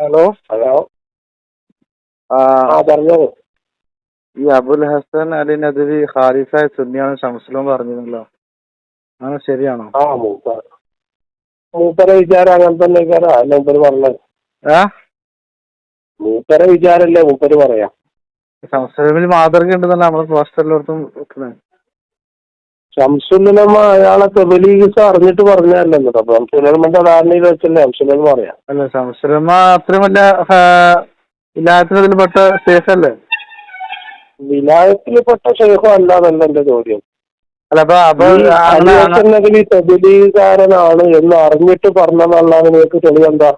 Hello. Hello. ആ പറഞ്ഞോളൂ. ഈ അബുൽ ഹസൻ അലി നദ്വി ഖാരിഫായ സുന്നിയാണ് ശംസുലും പറഞ്ഞിരുന്നല്ലോ, അങ്ങനെ ശരിയാണോ? മൂപ്പരെ വിചാരം അങ്ങനെ തന്നെ അല്ല മൂപ്പര് പറഞ്ഞത്. മൂപ്പരെ വിചാരല്ലേ മൂപ്പര് പറയാ. ശംസുലമിൽ മാതൃക ഉണ്ടെന്നല്ല നമ്മള് പോസ്റ്ററിലോടത്തും വെക്കുന്നത്. ശംസുലമ അയാളെ തെബലീഗിസ് അറിഞ്ഞിട്ട് പറഞ്ഞല്ലോ. അപ്പൊ ശംസുലമന്റെ ധാരണയിൽ വെച്ചല്ലേ ശംസുലമ പറയാ. അല്ല, ശംസുലമ അത്രയും വലിയ വിലായത്തിനതിൽ പെട്ട ശേഷല്ലേ? വിലായത്തിൽപ്പെട്ട ശേഖം അല്ലാന്നല്ല എന്റെ ചോദ്യം. അല്ല, തെബലീഗുകാരനാണ് എന്ന് അറിഞ്ഞിട്ട് പറഞ്ഞതല്ലാതെ നിങ്ങൾക്ക് തെളിവെന്താ?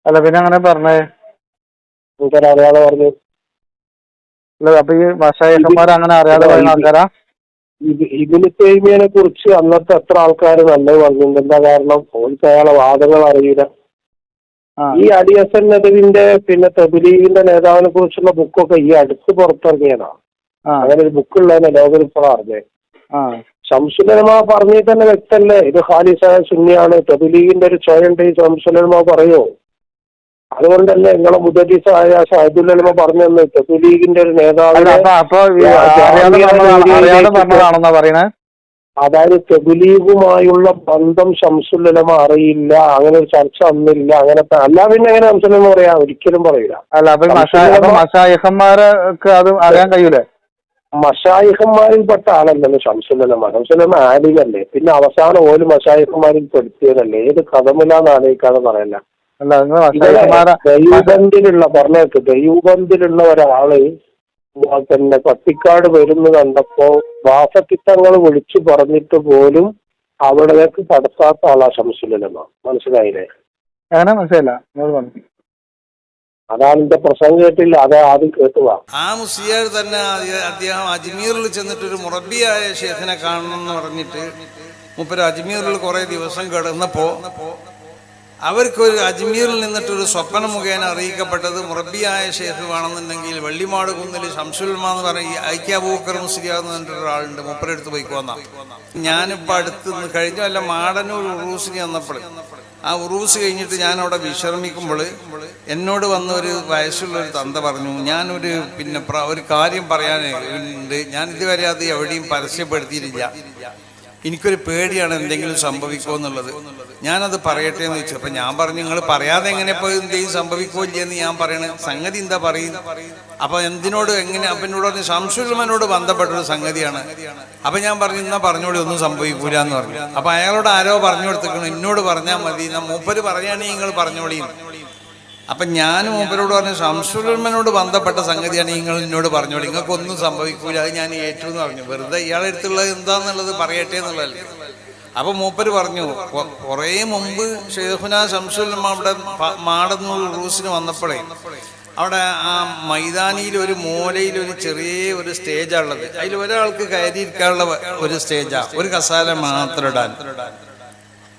അല്ല, പിന്നെ അങ്ങനെ പറഞ്ഞേ നിങ്ങൾക്കത് അറിയാതെ പറഞ്ഞു. അപ്പൊ ഈ മശായിഖന്മാർ അങ്ങനെ അറിയാതെ പറയുന്ന ആൾക്കാരാ? ഇബ്നു തൈമിയയെ കുറിച്ച് അന്നത്തെ എത്ര ആൾക്കാർ നല്ലത് പറഞ്ഞിട്ടുണ്ട്. എന്താ കാരണം? ഓൾക്ക് അയാളെ വാദങ്ങൾ അറിയില്ല. ഈ അലി ഹസൻ നദ്വിന്റെ പിന്നെ തബ്ലീഗിന്റെ നേതാവിനെ കുറിച്ചുള്ള ബുക്കൊക്കെ ഈ അടുത്ത് പുറത്തിറങ്ങിയതാണ്. അങ്ങനെ ഒരു ബുക്കുള്ളതിനെ ലോകം ഇപ്പോൾ അറിഞ്ഞേ. ശംസുലമ പറഞ്ഞിട്ട് തന്നെ വ്യക്തല്ലേ ഇത് ഖാലിസായ സുന്നിയാണ്, തബ്ലീഗിന്റെ ഒരു ചോയുണ്ട് ഈ ശംസുലമ പറയോ? അതുകൊണ്ടല്ലേ നിങ്ങളെ മുദരിസായ ഷാഹിദുൽ പറഞ്ഞു തബ്ലീഗിന്റെ ഒരു നേതാവിനെ, അതായത് തബ്ലീഗുമായുള്ള ബന്ധം ശംസുലമ അറിയില്ല, അങ്ങനെ ഒരു ചർച്ച അന്നില്ല, അങ്ങനെ അല്ല. പിന്നെ എങ്ങനെ ശംസുലമ പറയാ? ഒരിക്കലും പറയില്ല. മശായിഖന്മാരിൽപ്പെട്ട ആളല്ലല്ലോ ശംസുലമ. ശംസുലമ ആലിമല്ലേ. പിന്നെ അവസാനം ഓല് മശായിഖന്മാരിൽ പെടുത്തിയതല്ലേ. ഏത് കഥമില്ലാന്ന് ആലോചിക്കാതെ പറയല്ല. ദൈവബന്ധിലുള്ള ഒരാള് പിന്നെ പട്ടിക്കാട് വരുന്നു കണ്ടപ്പോ വാസത്തിത്തങ്ങൾ വിളിച്ചു പറഞ്ഞിട്ട് പോലും അവിടേക്ക് കടത്താത്ത ആളാ ശംസുലമ. മനസ്സിലായില്ലേ? അതാണ് എന്റെ പ്രസംഗം കേട്ടില്ല, അത് ആദ്യം കേട്ടുവാ. ആ മുസ്ലിയാർ തന്നെ അദ്ദേഹം അജ്മീറിൽ ചെന്നിട്ടൊരു മുറബിയായ ഷേഖിനെ കാണണം എന്ന് പറഞ്ഞിട്ട് മൂപ്പര് അജ്മീറിൽ കുറെ ദിവസം കിടന്നപ്പോ അവർക്കൊരു അജ്മീറിൽ നിന്നിട്ടൊരു സ്വപ്നം മുഖേന അറിയിക്കപ്പെട്ടത് മുറബിയായ ഷേഖ് വേണമെന്നുണ്ടെങ്കിൽ വെള്ളിമാട് കുന്നിൽ ശംസുലമ എന്ന് പറഞ്ഞ ഐക്യ അബൂബക്കർ മുസ്ലിയാർ എന്ന് പറഞ്ഞിട്ട് ഒരാളുണ്ട്, മൂപ്പരെടുത്ത് പോയിക്കോന്ന. ഞാനിപ്പോ അടുത്ത് കഴിഞ്ഞ വല്ല മാടന്നൂർ ഉറൂസിന് വന്നപ്പോൾ, ആ ഉറൂസ് കഴിഞ്ഞിട്ട് ഞാൻ അവിടെ വിശ്രമിക്കുമ്പോൾ എന്നോട് വന്ന ഒരു വയസ്സുള്ള ഒരു തന്ത പറഞ്ഞു, ഞാനൊരു പിന്നെ ഒരു കാര്യം പറയാനുണ്ട്, ഞാൻ ഇതുവരെ അത് എവിടെയും പരസ്യപ്പെടുത്തിയിട്ടില്ല, എനിക്കൊരു പേടിയാണ് എന്തെങ്കിലും സംഭവിക്കുമോ എന്നുള്ളത്, ഞാനത് പറയട്ടെ എന്ന് ചോദിച്ചു. അപ്പൊ ഞാൻ പറഞ്ഞു, നിങ്ങൾ പറയാതെ എങ്ങനെ ഇപ്പോൾ എന്തെങ്കിലും സംഭവിക്കോ ഇല്ലെന്ന് ഞാൻ പറയണ സംഗതി എന്താ പറയും? അപ്പൊ എന്തിനോട് എങ്ങനെ? അപ്പൊ എന്നോട് പറഞ്ഞു ശംസുലമനോട് ബന്ധപ്പെട്ടൊരു സംഗതിയാണ്. അപ്പൊ ഞാൻ പറഞ്ഞു, എന്നാ പറഞ്ഞോളി, ഒന്നും സംഭവിക്കൂല എന്ന് പറഞ്ഞു. അപ്പൊ അയാളോട് ആരോ പറഞ്ഞു കൊടുത്തിരിക്കണം, എന്നോട് പറഞ്ഞാൽ മതി, മൂപ്പര് പറയുകയാണെങ്കിൽ നിങ്ങൾ പറഞ്ഞോളി. അപ്പൊ ഞാൻ മൂപ്പരോട് പറഞ്ഞു, ശംസുലമനോട് ബന്ധപ്പെട്ട സംഗതിയാണ്, നിങ്ങൾ എന്നോട് പറഞ്ഞോളി, നിങ്ങൾക്കൊന്നും സംഭവിക്കൂല, അത് ഞാൻ ഏറ്റു എന്ന് പറഞ്ഞു. വെറുതെ ഇയാളെ അടുത്തുള്ളത് എന്താന്നുള്ളത് പറയട്ടെ എന്നുള്ളതല്ലേ. അപ്പൊ മൂപ്പര് പറഞ്ഞു, കുറെ മുമ്പ് ഷെയ്ഖുന ശംസുലമ അവിടെ മാടന്നൂർ റൂസിന് വന്നപ്പോഴേ അവിടെ ആ മൈതാനിയിൽ ഒരു മൂലയിൽ ഒരു ചെറിയ ഒരു സ്റ്റേജാ ഉള്ളത്. അതിൽ ഒരാൾക്ക് കയറിയിരിക്കാനുള്ള ഒരു സ്റ്റേജാ, ഒരു കസാല മാത്രം ഇടാൻ.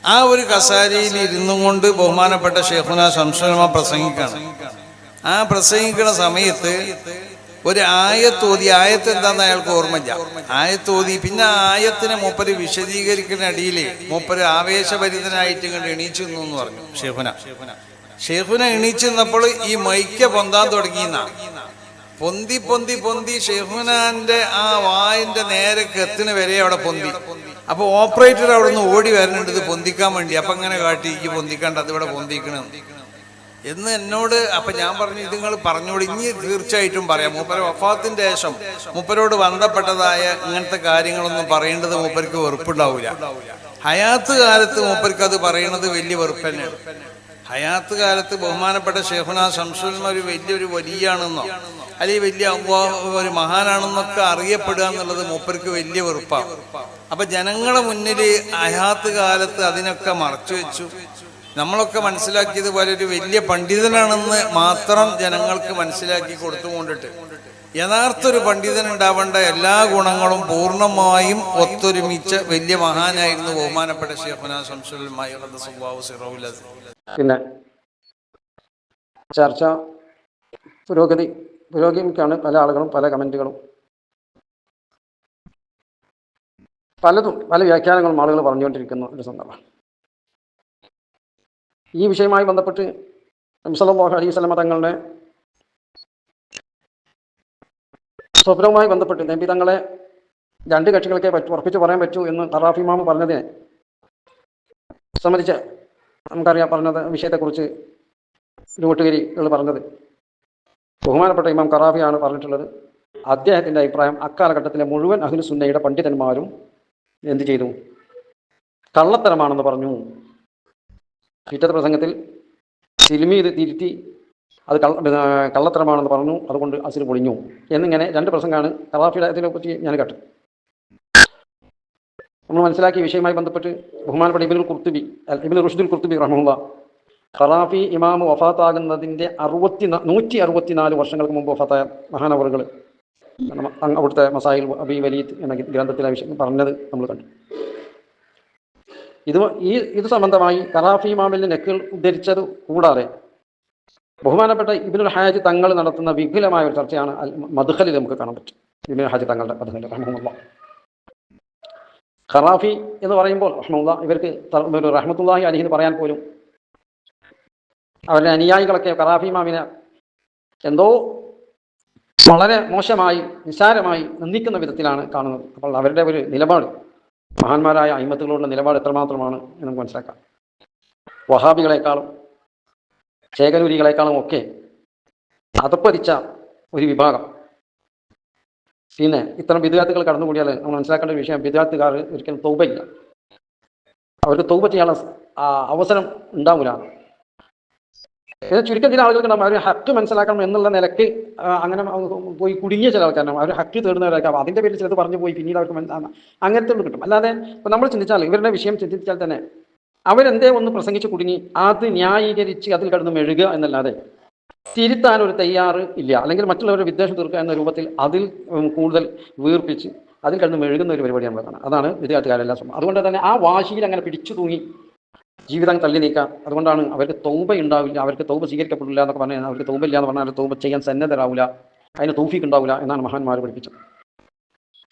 ആ ഒരു കസാരയിൽ ഇരുന്നും കൊണ്ട് ബഹുമാനപ്പെട്ട ഷെയ്ഖുന ശംസുലമ പ്രസംഗിക്കാണ്. ആ പ്രസംഗിക്കുന്ന സമയത്ത് ഒരു ആയത്തോതി, ആയത്ത് എന്താന്ന് അയാൾക്ക് ഓർമ്മയില്ല, ആയത്തോതി. പിന്നെ ആ ആയത്തിനെ മൂപ്പര് വിശദീകരിക്കുന്ന അടിയിൽ മൂപ്പര് ആവേശഭരിതനായിട്ട് ഇങ്ങോട്ട് എണീച്ചു എന്ന് പറഞ്ഞു. ഷെയ്ഖുന എണീച്ചു നിന്നപ്പോൾ ഈ മൈക്ക പൊന്താൻ തുടങ്ങിയെന്ന. പൊന്തി പൊന്തി പൊന്തി ഷെയ്ഖുനാന്റെ ആ വായിന്റെ നേരെ കെത്തിന് വരെ അവിടെ പൊന്തി. അപ്പൊ ഓപ്പറേറ്റർ അവിടെ നിന്ന് ഓടി വരുന്നുണ്ട് ഇത് പൊന്തിക്കാൻ വേണ്ടി. അപ്പൊ അങ്ങനെ കാട്ടി, ഈ പൊന്തിക്കാണ്ട് അതിവിടെ പൊന്തിക്കണം എന്ന് എന്നോട്. അപ്പൊ ഞാൻ പറഞ്ഞു, ഇത് നിങ്ങൾ പറഞ്ഞോളൂ, ഇനി തീർച്ചയായിട്ടും പറയാം. മൂപ്പര വഫാത്തിന്റെ ശേഷം മൂപ്പരോട് ബന്ധപ്പെട്ടതായ ഇങ്ങനത്തെ കാര്യങ്ങളൊന്നും പറയേണ്ടത് മൂപ്പർക്ക് വെറുപ്പുണ്ടാവില്ല. ഹയാത്ത് കാലത്ത് മൂപ്പർക്ക് അത് പറയുന്നത് വലിയ വെറുപ്പ് തന്നെയാണ്. ഹയാത്ത് കാലത്ത് ബഹുമാനപ്പെട്ട ഷെയ്ഖുന ശംസുലമ ഒരു വലിയൊരു വലിയാണെന്നോ അല്ലെങ്കിൽ വലിയ ഒരു മഹാനാണെന്നൊക്കെ അറിയപ്പെടുക എന്നുള്ളത് മൂപ്പർക്ക് വലിയ വെറുപ്പാണ്. അപ്പൊ ജനങ്ങളെ മുന്നിൽ ഹയാത്ത് കാലത്ത് അതിനൊക്കെ മറച്ചു വെച്ചു. നമ്മളൊക്കെ മനസ്സിലാക്കിയതുപോലെ ഒരു വലിയ പണ്ഡിതനാണെന്ന് മാത്രം ജനങ്ങൾക്ക് മനസ്സിലാക്കി കൊടുത്തുകൊണ്ടിട്ട് യഥാർത്ഥ ഒരു പണ്ഡിതൻ ഉണ്ടാവേണ്ട എല്ലാ ഗുണങ്ങളും പൂർണ്ണമായും ഒത്തൊരുമിച്ച വലിയ മഹാനായിരുന്നു ബഹുമാനപ്പെട്ട ഷെയ്ഖുന ശംസുലമ. പിന്നെ ചർച്ച പുരോഗമിക്കാണ്. പല ആളുകളും പല കമൻറ്റുകളും പലതും പല വ്യാഖ്യാനങ്ങളും ആളുകൾ പറഞ്ഞുകൊണ്ടിരിക്കുന്ന ഒരു സന്ദർഭം. ഈ വിഷയവുമായി ബന്ധപ്പെട്ട് നബി സല്ലല്ലാഹു അലൈഹി വസല്ലമ തങ്ങളുടെ സ്വപ്നവുമായി ബന്ധപ്പെട്ട് നബി തങ്ങളെ രണ്ട് കക്ഷികൾക്കേ ഉറപ്പിച്ച് പറയാൻ പറ്റൂ എന്ന് ഖറാഫി ഇമാം പറഞ്ഞതിനെ സംബന്ധിച്ച് നമുക്കറിയാം. പറഞ്ഞത് വിഷയത്തെക്കുറിച്ച് രൂട്ടുകരികൾ പറഞ്ഞത് ബഹുമാനപ്പെട്ട ഇമാം ഖറാഫിയാണ് പറഞ്ഞിട്ടുള്ളത്. അദ്ദേഹത്തിൻ്റെ അഭിപ്രായം അക്കാലഘട്ടത്തിലെ മുഴുവൻ അഹ്ലു സുന്നയുടെ പണ്ഡിതന്മാരും എന്ത് ചെയ്തു? കള്ളത്തരമാണെന്ന് പറഞ്ഞു. പിറ്റത്തെ പ്രസംഗത്തിൽ തിരുമീത് തിരുത്തി അത് കള്ളത്തരമാണെന്ന് പറഞ്ഞു, അതുകൊണ്ട് അസിൽ പൊളിഞ്ഞു എന്നിങ്ങനെ രണ്ട് പ്രസംഗമാണ് ഖറാഫിയുടെ ഇതിനെപ്പറ്റി ഞാൻ കേട്ടു. നമ്മൾ മനസ്സിലാക്കിയ വിഷയവുമായി ബന്ധപ്പെട്ട് ബഹുമാനപ്പെട്ട ഇബ്നുൽ റുഷ്ദുൽ ഖുർത്തുബി റഹ്മഹുല്ലാഹ് ഖറാഫി ഇമാം വഫാത്താകുന്നതിൻ്റെ 164 വർഷങ്ങൾക്ക് മുമ്പ് വഫാത്തായ മഹാനവറുകൾ അവിടുത്തെ മസായിൽ അബി വലീദ് എന്ന ഗ്രന്ഥത്തിലെ വിഷയം പറഞ്ഞത് നമ്മൾ കണ്ടു. ഇത് സംബന്ധമായി ഖറാഫി ഇമാമിൻ്റെ നെക്കുകൾ ഉദ്ധരിച്ചത് കൂടാതെ ബഹുമാനപ്പെട്ട ഇബ്നുൽ ഹാജ് തങ്ങൾ നടത്തുന്ന വിപുലമായ ഒരു ചർച്ചയാണ് മദ്ഖലിൽ നമുക്ക് കാണാൻ പറ്റും. ഇബ്നുൽ ഹാജ് തങ്ങളുടെ മദ്ഖൽ റഹ്മത്തുള്ളാഹി. ഖറാഫി എന്ന് പറയുമ്പോൾ റഹ്മത്തുള്ളാഹി ഇവർക്ക് റഹ്മത്തുള്ളാഹി അലൈഹി എന്ന് പറയാൻ പോലും അവരുടെ അനുയായികളൊക്കെ ഖറാഫി ഇമാമിനെ എന്തോ വളരെ മോശമായി നിസ്സാരമായി നിന്ദിക്കുന്ന വിധത്തിലാണ് കാണുന്നത്. അപ്പോൾ അവരുടെ ഒരു നിലപാട്, മഹാന്മാരായ അയിമത്തുകളുടെ നിലപാട് എത്രമാത്രമാണ് എന്ന് നമുക്ക് മനസ്സിലാക്കാം. വഹാബികളെക്കാളും ചേകലൂരികളെക്കാളും ഒക്കെ അതപ്പതിച്ച ഒരു വിഭാഗം. പിന്നെ ഇത്തരം ബിദ്അത്തുകൾ കടന്നുകൂടിയാൽ നമ്മൾ മനസ്സിലാക്കേണ്ട ഒരു വിഷയം, ബിദ്അത്തുകാർ ഒരിക്കലും തൗബയില്ല. അവർക്ക് തൗബ ചെയ്യാനുള്ള അവസരം ഉണ്ടാവില്ല. ചുരുക്കം ചില ആളുകൾക്കുണ്ടാവും അവർ ഹക്ക് മനസ്സിലാക്കണം എന്നുള്ള നിലയ്ക്ക് അങ്ങനെ പോയി കുടുങ്ങിയ ചില ആൾക്കാരാണ്. അവർ ഹക്ക് തേടുന്നവരൊക്കെ അതിൻ്റെ പേരിൽ ചിലത് പറഞ്ഞു പോയി പിന്നീട് അവർക്ക് അങ്ങനത്തെ ഉള്ളു കിട്ടും. അല്ലാതെ ഇപ്പം നമ്മൾ ചിന്തിച്ചാൽ ഇവരുടെ വിഷയം ചിന്തിച്ചാൽ തന്നെ അവരെന്തേ ഒന്ന് പ്രസംഗിച്ച് കുടുങ്ങി അത് ന്യായീകരിച്ച് അതിൽ കിടന്ന് മെഴുകുക എന്നല്ലാതെ തിരുത്താൻ ഒരു തയ്യാറ് ഇല്ല. അല്ലെങ്കിൽ മറ്റുള്ളവരുടെ വിദ്വേഷം തീർക്കുക എന്ന രൂപത്തിൽ അതിൽ കൂടുതൽ വീർപ്പിച്ച് അതിൽ കിടന്ന് മെഴുകുന്ന ഒരു പരിപാടി നമ്മൾ കാണാം. അതാണ് വിദ്യാർത്ഥികാരെല്ലാം ശ്രമം. അതുകൊണ്ട് തന്നെ ആ വാശിയിൽ അങ്ങനെ പിടിച്ചു തൂങ്ങി ജീവിതം തള്ളി നീക്കാം. അതുകൊണ്ടാണ് അവർക്ക് തൗബ ഉണ്ടാവില്ല, അവർക്ക് തൗബ സ്വീകരിക്കപ്പെടില്ല എന്നൊക്കെ പറഞ്ഞാൽ, അവർക്ക് തൗബ ഇല്ല എന്ന് പറഞ്ഞാൽ തൗബ ചെയ്യാൻ സന്നദ്ധരാവില്ല, അതിന് തൗഫീഖ് ഉണ്ടാവില്ല എന്നാണ് മഹാന്മാർ പഠിപ്പിച്ചത്.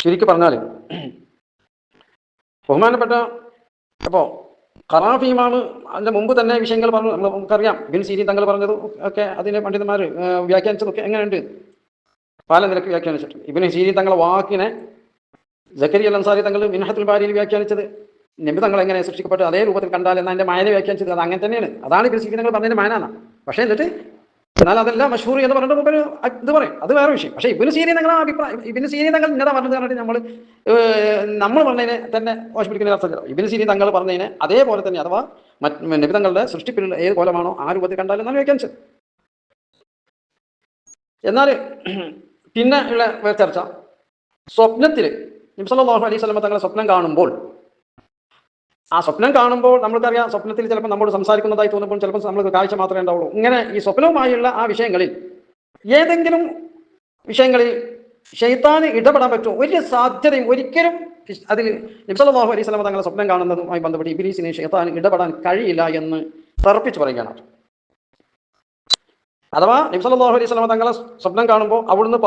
ശരിക്കും പറഞ്ഞാൽ ബഹുമാനപ്പെട്ട അപ്പോൾ ഖറാഫി ഇമാം അതിൻ്റെ മുമ്പ് തന്നെ വിഷയങ്ങൾ പറഞ്ഞു. നമുക്കറിയാം ഇബ്നു സീരീൻ തങ്ങൾ പറഞ്ഞതും ഒക്കെ അതിനെ പണ്ഡിതന്മാർ വ്യാഖ്യാനിച്ചതൊക്കെ എങ്ങനെയുണ്ട്, പല നിലയ്ക്ക് വ്യാഖ്യാനിച്ചിട്ടുണ്ട്. ഇബ്നു സീരീൻ തങ്ങളെ വാക്കിനെ സക്കരിയ അൽ അൻസാരി തങ്ങൾ മിൻഹത്തുൽ ബാരിയിൽ വ്യാഖ്യാനിച്ചത് നബി തങ്ങൾ എങ്ങനെ സൃഷ്ടിക്കപ്പെട്ടു അതേ രൂപത്തിൽ കണ്ടാൽ എന്നാൽ അതിൻ്റെ മായനെ വ്യാഖ്യാനിച്ചത് അത് അങ്ങനെ തന്നെയാണ്. അതാണ് ഇബ്നു സീരീൻ തങ്ങൾ പറഞ്ഞതിൻ്റെ മായനാണ്. പക്ഷേ എന്നിട്ട് എന്നാൽ അതെല്ലാം മഷ്ഹൂർ എന്ന് പറഞ്ഞിട്ട് മുമ്പ് ഇത് പറയും, അത് വേറെ വിഷയം. പക്ഷേ ഇബ്നു സീരീൻ തങ്ങളുടെ അഭിപ്രായം, ഇബ്നു സീരീൻ തങ്ങൾ ഇന്നതാ പറഞ്ഞത് പറഞ്ഞിട്ട് നമ്മൾ പറഞ്ഞതിനെ തന്നെ മോശപ്പിടിക്കുന്ന അർത്ഥം. ഇബ്നു സീരീൻ തങ്ങൾ പറഞ്ഞതിനെ അതേപോലെ തന്നെ, അഥവാ നബി തങ്ങളുടെ സൃഷ്ടിപ്പിൽ ഏത് കോലമാണോ ആ രൂപത്തിൽ കണ്ടാൽ എന്നാണ് വ്യാഖ്യാനിച്ചത്. എന്നാൽ പിന്നെ ഉള്ള ചർച്ച സ്വപ്നത്തിൽ നബി സല്ലല്ലാഹു അലൈഹി വസല്ലം തങ്ങളെ സ്വപ്നം കാണുമ്പോൾ, ആ സ്വപ്നം കാണുമ്പോൾ നമ്മൾക്കറിയാം സ്വപ്നത്തിൽ ചിലപ്പോൾ നമ്മോട് സംസാരിക്കുന്നതായി തോന്നുമ്പോൾ ചിലപ്പോൾ നമ്മൾക്ക് കാഴ്ച മാത്രമേ ഉണ്ടാവുള്ളൂ. ഇങ്ങനെ ഈ സ്വപ്നവുമായുള്ള ആ വിഷയങ്ങളിൽ ഏതെങ്കിലും വിഷയങ്ങളിൽ ശൈത്താന് ഇടപെടാൻ പറ്റുമോ? ഒരു സാധ്യതയും ഒരിക്കലും അതിൽ നബി സല്ലല്ലാഹു അലൈഹി വസല്ലം തങ്ങളെ സ്വപ്നം കാണുന്നതുമായി ബന്ധപ്പെട്ട് ഇബ്ലീസിന് ശൈത്താന് ഇടപെടാൻ കഴിയില്ല എന്ന് തറപ്പിച്ച് പറയുകയാണ്. അഥവാ നബി സല്ലല്ലാഹു അലൈഹി വസല്ലം തങ്ങളെ സ്വപ്നം കാണുമ്പോൾ അവിടുന്ന്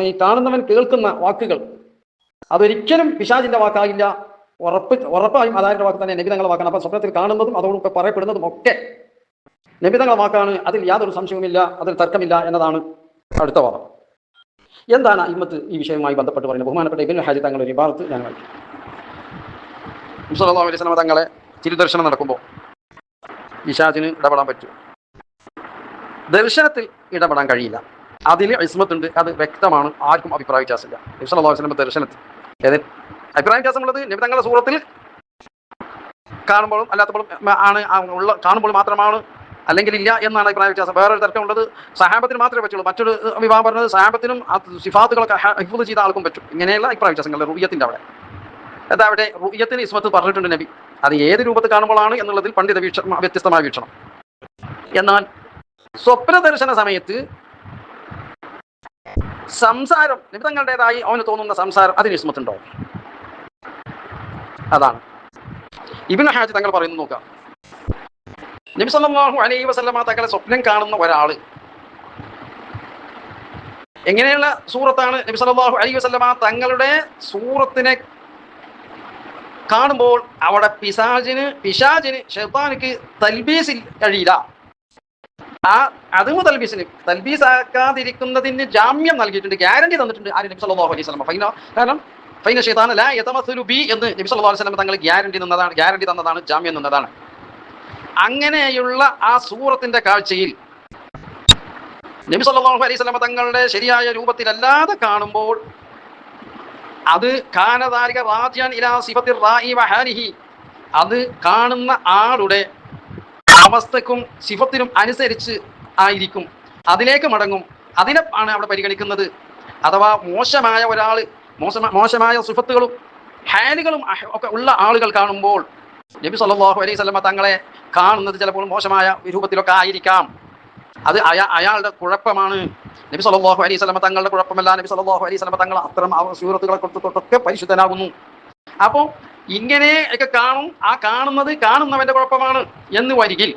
ഈ കാണുന്നവൻ കേൾക്കുന്ന വാക്കുകൾ അതൊരിക്കലും പിശാചിന്റെ വാക്കാകില്ല, ഉറപ്പായും അതാരുടെ വാക്ക് തന്നെ നബി തങ്ങളുടെ വാക്കാണ്. അപ്പം സ്വപ്നത്തിൽ കാണുന്നതും അതോടൊപ്പം പറയപ്പെടുന്നതും ഒക്കെ നബി തങ്ങളുടെ വാക്കാണ്, അതിൽ യാതൊരു സംശയവുമില്ല, അതിൽ തർക്കമില്ല എന്നതാണ് അടുത്ത വാദം. എന്താണ് ഇമ്മത്ത് ഈ വിഷയവുമായി ബന്ധപ്പെട്ട് പറയുന്നത്? ബഹുമാനപ്പെട്ട ഇബ്നുൽ ഹാജ് തങ്ങളുടെ ഒരു ഇബാറത്ത് ഞങ്ങൾ നബി സല്ലല്ലാഹു അലൈഹി വസല്ലം തങ്ങളെ തിരുദർശനം നടക്കുമ്പോൾ പിശാചിന് ഇടപെടാൻ പറ്റും? ദർശനത്തിൽ ഇടപെടാൻ കഴിയില്ല, അതിൽ ഇസ്മത്തുണ്ട്, അത് വ്യക്തമാണ്, ആർക്കും അഭിപ്രായ വ്യത്യാസമില്ല. നബി സല്ലല്ലാഹു അലൈഹി വസല്ലം ദർശനത്തിൽ അഭിപ്രായ വ്യത്യാസമുള്ളത് നബി തങ്ങളുടെ സൂറത്തിൽ കാണുമ്പോഴും അല്ലാത്തപ്പോഴും ആണ്, കാണുമ്പോൾ മാത്രമാണ്, അല്ലെങ്കിൽ ഇല്ല എന്നാണ് അഭിപ്രായ വ്യത്യാസം. വേറൊരു തർക്കമുള്ളത് സഹാബത്തിന് മാത്രമേ പറ്റുള്ളൂ. മറ്റൊരു വിഭാഗം പറഞ്ഞത് സഹാബത്തിനും സിഫാത്തുകളൊക്കെ ഹിഫ്ള് ചെയ്ത ആൾക്കും പറ്റും. ഇങ്ങനെയുള്ള അഭിപ്രായ വ്യത്യാസങ്ങൾ റുയ്യത്തിൻ്റെ അവിടെ. അതവിടെ റുയ്യത്തിന് ഇസ്മത്ത് പറഞ്ഞിട്ടുണ്ട് നബി. അത് ഏത് രൂപത്തിൽ കാണുമ്പോഴാണ് എന്നുള്ളതിൽ പണ്ഡിത വ്യത്യസ്തമായ വീക്ഷണം. എന്നാൽ സ്വപ്ന ദർശന സമയത്ത് സംസാരം നബി തങ്ങളുടേതായി അവന് തോന്നുന്ന സംസാരം അതിന് ഇസ്മത്തുണ്ടോ? അതാണ് ഇബ്നു ഹാജ് തങ്ങൾ പറയുന്നത്. നോക്കാം, നബി സല്ലല്ലാഹു അലൈഹി വസല്ലമ തങ്ങളെ സ്വപ്നം കാണുന്ന ഒരാൾ എങ്ങനെയുള്ള സൂറത്താണ് നബി സല്ലല്ലാഹു അലൈഹി വസല്ലമ തങ്ങളുടെ സൂറത്തിനെ കാണുമ്പോൾ അവിടെ പിശാചിന് ശൈത്താനിക്ക് തൽബീസിൽ കഴിയില്ല. അത് തൽബീസിന് തൽബീസാക്കാതിരിക്കുന്നതിന് ജാമ്യം നൽകിയിട്ടുണ്ട്, ഗ്യാരണ്ടി തന്നിട്ടുണ്ട് ആര്? നബി സല്ലല്ലാഹു അലൈഹി വസല്ലം. കാരണം ഫൈന ശൈത്താന ലാ യതമസ്സലു ബി എന്ന് നബി സല്ലല്ലാഹു അലൈഹി വസല്ലം തങ്ങൾ ഗ്യാരണ്ടി തന്നതാണ്, ജാമ്യം തന്നതാണ്. അങ്ങനെയുള്ള ആ സൂറത്തിന്റെ കാഴ്ചയിൽ നബി സല്ലല്ലാഹു അലൈഹി വസല്ലം തങ്ങളുടെ ശരിയായ രൂപത്തിലല്ലാതെ കാണുമ്പോൾ അത് കാനദാരിക റാജിഅൻ ഇലാ സിഫത്തിർ റാഇ വ ഹാലിഹി, അത് കാണുന്ന ആളുടെ അവസ്ഥക്കും സിഫത്തിനും അനുസരിച്ച് ആയിരിക്കും, അതിലേക്ക് മടങ്ങും. അതിനെ ആണ് അവിടെ പരിഗണിക്കുന്നത്. അഥവാ മോശമായ ഒരാൾ മോശമായ സിഫത്തുകളും ഹാലുകളും ഒക്കെ ഉള്ള ആളുകൾ കാണുമ്പോൾ നബി സല്ലല്ലാഹു അലൈഹി വസല്ലം തങ്ങളെ കാണുന്നത് ചിലപ്പോൾ മോശമായ രൂപത്തിലൊക്കെ ആയിരിക്കാം. അത് അയാളുടെ കുഴപ്പമാണ്. നബി സല്ലല്ലാഹു അലൈഹി വസല്ലം തങ്ങളുടെ കുഴപ്പമല്ല. നബി സല്ലല്ലാഹു അലൈഹി വസല്ലം തങ്ങൾ അത്തരം സൂറത്തുകളെ തൊട്ടൊക്കെ പരിശുദ്ധനാകുന്നു. അപ്പോൾ ഇങ്ങനെ ഒക്കെ കാണും. ആ കാണുന്നവന്റെ കുഴപ്പമാണ് എന്ന് വരികിൽ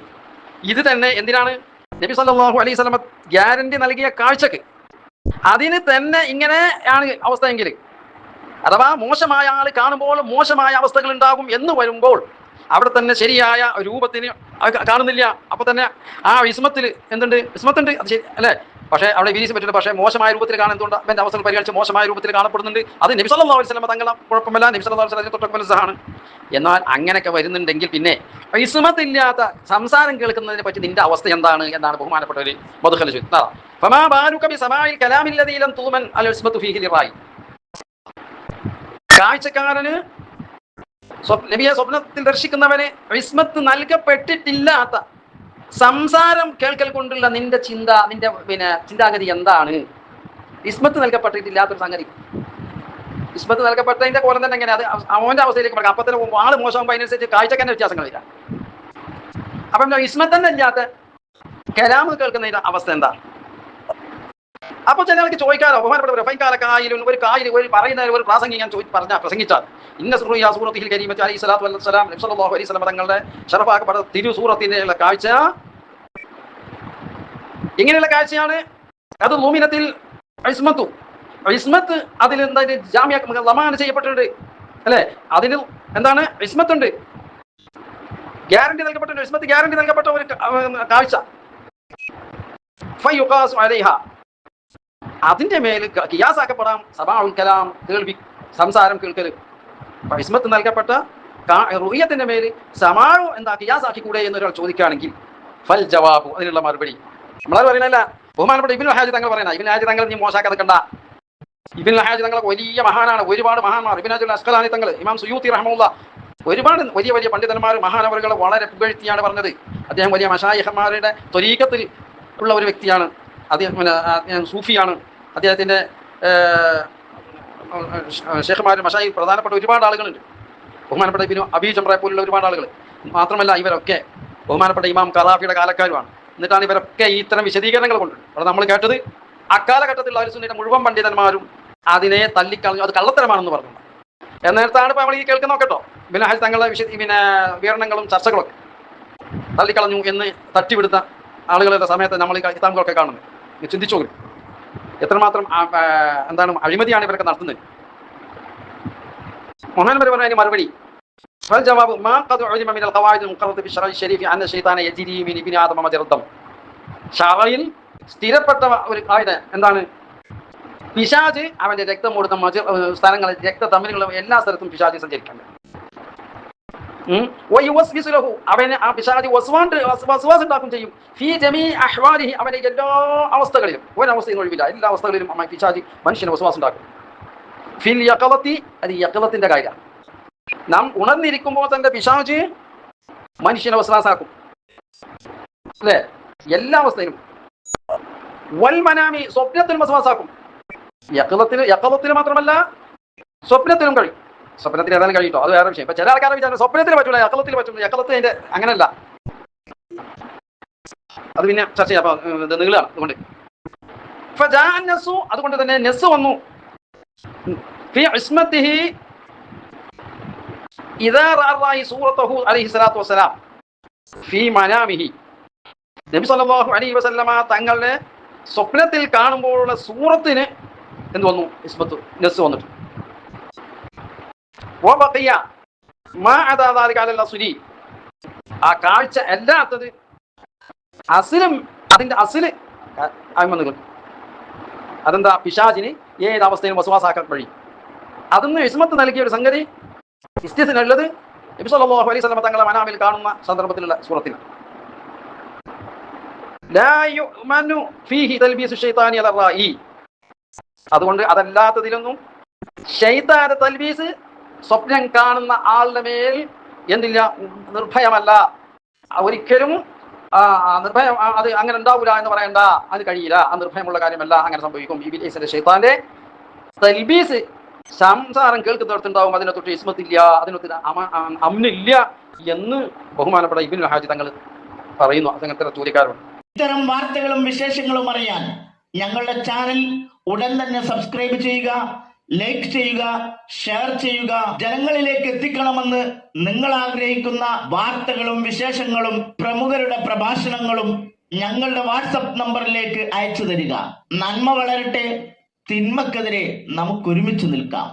ഇത് തന്നെ എന്തിനാണ്? നബി സല്ലല്ലാഹു അലൈഹി വസല്ലം ഗ്യാരണ്ടി നൽകിയ കാഴ്ചക്ക് അതിന് തന്നെ ഇങ്ങനെയാണ് അവസ്ഥയെങ്കിൽ, അഥവാ മോശമായ ആൾ കാണുമ്പോൾ മോശമായ അവസ്ഥകൾ ഉണ്ടാകും എന്ന് വരുമ്പോൾ അവിടെ തന്നെ ശരിയായ രൂപത്തിന് കാണുന്നില്ല. അപ്പൊ തന്നെ ആ ഇസ്മത്തിൽ എന്തുണ്ട്? ഇസ്മത്തുണ്ട്, അത് ശരി അല്ലേ? പക്ഷേ അവിടെ വീരീസ് പറ്റുന്നുണ്ട്. പക്ഷേ മോശമായ രൂപത്തിൽ കാണുന്നതുകൊണ്ട് അവന്റെ അവസ്ഥകൾ പരിഗണിച്ച് മോശമായ രൂപത്തിൽ കാണപ്പെടുന്നുണ്ട്. അത് നബി സല്ലല്ലാഹു അലൈഹി വസല്ലം തങ്ങളെ കുഴപ്പമല്ല, നബി സല്ലല്ലാഹു അലൈഹി വസല്ലം തൊട്ടൊക്കെ മനസ്സാണ്. എന്നാൽ അങ്ങനെയൊക്കെ വരുന്നുണ്ടെങ്കിൽ പിന്നെ ഇസ്മത്തില്ലാത്ത സംസാരം കേൾക്കുന്നതിനെ പറ്റി നിന്റെ അവസ്ഥ എന്താണ് എന്നാണ് ബഹുമാനപ്പെട്ടവർ മദ്ഖൽ ചോദിക്കുന്നത്. ഫമാ ബാലുക ബിസമാഇൽ കലാമിൽ ലദീ ലം തുമൻ അൽ ഇസ്മത്തു ഫീഹി ലിറായി. കാഴ്ചക്കാരന് നബിയെ സ്വപ്നത്തിൽ ദർശിക്കുന്നവന് ഇസ്മത്ത് നൽകപ്പെട്ടിട്ടില്ലാത്ത സംസാരം കേൾക്കൽ കൊണ്ടുള്ള നിന്റെ ചിന്താഗതി എന്താണ്? ഇസ്മത്ത് നൽകപ്പെട്ടിട്ടില്ലാത്തൊരു സംഗതി. ഇസ്മത്ത് നൽകപ്പെട്ടതിന്റെ കോലം തന്നെ എങ്ങനെ? അത് അവന്റെ അവസ്ഥയിലേക്ക് പറയാം. അപ്പൊ തന്നെ ആള് മോശമാകുമ്പോൾ അതിനനുസരിച്ച് കാഴ്ചക്ക് തന്നെ വ്യത്യാസങ്ങൾ വരിക. അപ്പം ഇസ്മത്ത് തന്നെ ഇല്ലാത്ത കലാമ് കേൾക്കുന്നതിന്റെ അവസ്ഥ എന്താ? അപ്പൊ ചില ആൾക്ക് ചോദിക്കാറോ, ബഹുമാനപ്പെട്ടവർ ഫൈൻകാലക്കായാലും ഒരു പറയുന്ന ഒരു പ്രാസംഗികൻ പ്രസംഗിച്ചാൽ ഇന്ന സൂറത്തിൽ കരീമത്ത് അലൈഹി സ്വലാത്തു വസ്സലാം നബി സല്ലല്ലാഹു അലൈഹി വസല്ലം തങ്ങളുടെ ശറഫാക്കപ്പെട്ട തിരു സൂറത്തിന്റെ കാഴ്ച ഇങ്ങനെയുള്ള കാഴ്ചയാണ്. അത് മൂമിനത്തിൽ ഇസ്മത്ത് അതിൽ എന്താ ജാമ്യ ലമാന ചെയ്യപ്പെട്ടിട്ടുണ്ട് അല്ലെ? അതിന് എന്താണ്? ഇസ്മത്തുണ്ട്, ഗ്യാരണ്ടി നൽകപ്പെട്ടിട്ടുണ്ട്. ഇസ്മത്ത് ഗ്യാരണ്ടി നൽകപ്പെട്ട ഒരു കാഴ്ച. ഫയുഖാസു അലൈഹ, അതിന്റെ മേൽ ഖിയാസാക്കപ്പെടാം സബാഉൽ കലാം, കേൾവി, സംസാരം കേൾക്കൽ. ഇസ്മത്ത് നൽകപ്പെട്ട റുയത്തിന്റെ മേൽ സമാഉ എന്താ ഖിയാസാക്കി കൂടെ എന്നൊരാൾ ചോദിക്കുകയാണെങ്കിൽ ഫൽ ജവാബു, അതിനുള്ള മറുപടി നമ്മളത് പറയുന്നല്ല. ബഹുമാനപ്പെട്ട ഇബ്നുൽ ഹാജി തങ്ങൾ പറയുന്ന, ഇബ്നുൽ ഹാജി തങ്ങൾ നീ മോശാക്കാതെ കണ്ട. ഇബ്നുൽ ഹാജി തങ്ങൾ വലിയ മഹാനാണ്, ഒരുപാട് മഹാന്മാർ. ഇബ്നു ഹജറുൽ അസ്ഖലാനി തങ്ങൾ, ഇമാം സുയൂത്തി റഹ്മത്തുള്ളാ, ഒരുപാട് വലിയ പണ്ഡിതന്മാർ മഹാനവറുകൾ വളരെ പുകഴ്ത്തിയാണ് പറഞ്ഞത്. അദ്ദേഹം വലിയ മശായിഖന്മാരുടെ ത്വരീഖത്തിൽ ഉള്ള ഒരു വ്യക്തിയാണ്. അദ്ദേഹം സൂഫിയാണ്. അദ്ദേഹത്തിന്റെ ഷേഖ്മാരും മശായിഖ് പ്രധാനപ്പെട്ട ഒരുപാട് ആളുകളുണ്ട്. ബഹുമാനപ്പെട്ട ഇബ്നു അബീ ജംറ പോലുള്ള ഒരുപാട് ആളുകൾ. മാത്രമല്ല ഇവരൊക്കെ ബഹുമാനപ്പെട്ട ഇമാം ഖറാഫിയുടെ കാലക്കാരുമാണ്. എന്നിട്ടാണ് ഇവരൊക്കെ ഈ ഇത്തരം വിശദീകരണങ്ങൾ കൊണ്ട് അവിടെ നമ്മൾ കേട്ടത്. അക്കാലഘട്ടത്തിൽ അഹ്ലു സുന്നയുടെ മുഴുവൻ പണ്ഡിതന്മാരും അതിനെ തള്ളിക്കളഞ്ഞു, അത് കള്ളത്തരമാണെന്ന് പറഞ്ഞു. എന്നിടത്താണ് ഇപ്പൊ നമ്മൾ ഈ കേൾക്കുന്ന കേട്ടോ ഇബ്നു ഹജർ തങ്ങളുടെ വിവരണങ്ങളും ചർച്ചകളൊക്കെ തള്ളിക്കളഞ്ഞു എന്ന് തട്ടിവിടുന്ന ആളുകളുടെ സമയത്ത് നമ്മൾ ഈ കിതാബുകളൊക്കെ കാണുന്നത്. ചിന്തിച്ചു നോക്കും എത്രമാത്രം എന്താണ് അഴിമതിയാണ് ഇവരൊക്കെ നടത്തുന്നത്. മഹാന്മാർ പറഞ്ഞ മറുപടി ജവാബ് മാ ഖദ് ഉലിമ മിനൽ ഖവായിദ് മുഖററത്ത് ഫി ശറഇ ശരീഫ് അന്ന ശൈത്താന യജ്രി മിൻ ഇബ്നി ആദമ മജറദം. ശറയിൽ സ്ഥിരപ്പെട്ട ഒരു കായിക എന്താണ്? പിശാച് അവന്റെ രക്തം ഓടുന്ന സ്ഥലങ്ങളിൽ രക്തധമനികളുള്ള എല്ലാ സ്ഥലത്തും പിശാച് സഞ്ചരിക്കുന്നുണ്ട്. അവനെ ആ പിശാച് വസ്വാസ് ഉണ്ടാക്കും ചെയ്യും. ഫീ ജമീ അഹ്വാലിഹി, അവന്റെ എല്ലാ അവസ്ഥകളിലും, ഒരവസ്ഥയും ഒഴിവില്ല, എല്ലാ അവസ്ഥകളിലും പിശാച് മനുഷ്യന് വസ്വാസ് ഉണ്ടാക്കും. ഫിൽ യഖളത്തി, അത് യഖളത്തിന്റെ കാര്യമാണ്. നാം ഉണർന്നിരിക്കുമ്പോൾ തന്നെ പിശാച് മനുഷ്യനെ വസ്വാസാക്കും അല്ലേ? എല്ലാ അവസ്ഥയിലും. വൽ മനാമി, സ്വപ്നത്തിൽ വസ്വാസാക്കും. യഖളത്തിൽ മാത്രമല്ല സ്വപ്നത്തിലും കഴിയും. സ്വപ്നത്തിൽ ഏതായാലും കഴിയിട്ടോ, അത് വേറെ വിഷയം. ഇപ്പൊ ചില ആൾക്കാരെ വിചാരം സ്വപ്നത്തിൽ പറ്റൂല, യഖളത്തിൽ പറ്റും. യഖളത്ത് അതിന്റെ അങ്ങനെയല്ല, അത് പിന്നെ ചർച്ച ചെയ്യാം. അപ്പൊ നീളാണ്. അതുകൊണ്ട് അതുകൊണ്ട് തന്നെ നെസ് വന്നു. ഫി ഇസ്മത്തിഹി ഇദാ റഅ സൂറത്തുഹു അലൈഹി സ്വലാത്തു വസ്സലാം ഫി മനാമിഹി, നബി സല്ലല്ലാഹു അലൈഹി വസല്ലമ തങ്ങളുടെ സ്വപ്നത്തിൽ കാണുമ്പോഴുള്ള സൂറത്തിന് എന്ത് വന്നു? ഇസ്മത്ത്, നെസ് വന്നിട്ട്. ആ കാഴ്ച അല്ലാത്തത് അസ്ലും അതിന്റെ അസില് അയിമന്ന് കിട്ടും. അതെന്താ? പിശാചിന് ഏതവസ്ഥയിലും വസ്വാസാക്കാൻ കഴിയും. അതിന്ന് ഇസ്മത്ത് നൽകിയ ഒരു സംഗതി ഇസ്തിസ്നഉള്ളത് നബി സല്ലല്ലാഹു അലൈഹി വസല്ലം തങ്ങളെ മനാമിൽ കാണുന്ന സന്ദർഭത്തിലുള്ള സൂറത്തിലാണ്. ലാ യുഅ്മനു ഫീഹി തൽബീസു ശൈത്താനി അല റായി. അതുകൊണ്ട് അതല്ലാത്തതിലൊന്നും ശൈത്താന്റെ തൽബീസ് സ്വപ്നം കാണുന്ന ആളുടെ മേൽ എന്തില്ല, നിർഭയമല്ല. ഒരിക്കലും നിർഭയം അത് അങ്ങനെ ഉണ്ടാവില്ല എന്ന് പറയണ്ട, അത് കഴിയില്ല, അത് നിർഭയമുള്ള കാര്യമല്ല, അങ്ങനെ സംഭവിക്കും. ഇബ്ലീസിന്റെ ശൈത്താന്റെ തൽബീസ് സംസാരം കേൾക്കുന്നിടത്തുണ്ടാവും, അതിനെ തൊട്ട് ഇസ്മത്തില്ല, അതിനൊത്ത് അമ്നില്ല എന്ന് ബഹുമാനപ്പെട്ട ഇബ്നുൽ ഹാജി തങ്ങൾ പറയുന്നു. അങ്ങനത്തെ ജോലിക്കാരുണ്ട്. ഇത്തരം വാർത്തകളും വിശേഷങ്ങളും അറിയാൻ ഞങ്ങളുടെ ചാനൽ ഉടൻ തന്നെ സബ്സ്ക്രൈബ് ചെയ്യുക, ലൈക്ക് ചെയ്യുക, ഷെയർ ചെയ്യുക. ജനങ്ങളിലേക്ക് എത്തിക്കണമെന്ന് നിങ്ങൾ ആഗ്രഹിക്കുന്ന വാർത്തകളും വിശേഷങ്ങളും പ്രമുഖരുടെ പ്രഭാഷണങ്ങളും ഞങ്ങളുടെ വാട്സപ്പ് നമ്പറിലേക്ക് അയച്ചു തരിക. നന്മ വളരട്ടെ, തിന്മക്കെതിരെ നമുക്കൊരുമിച്ച് നിൽക്കാം.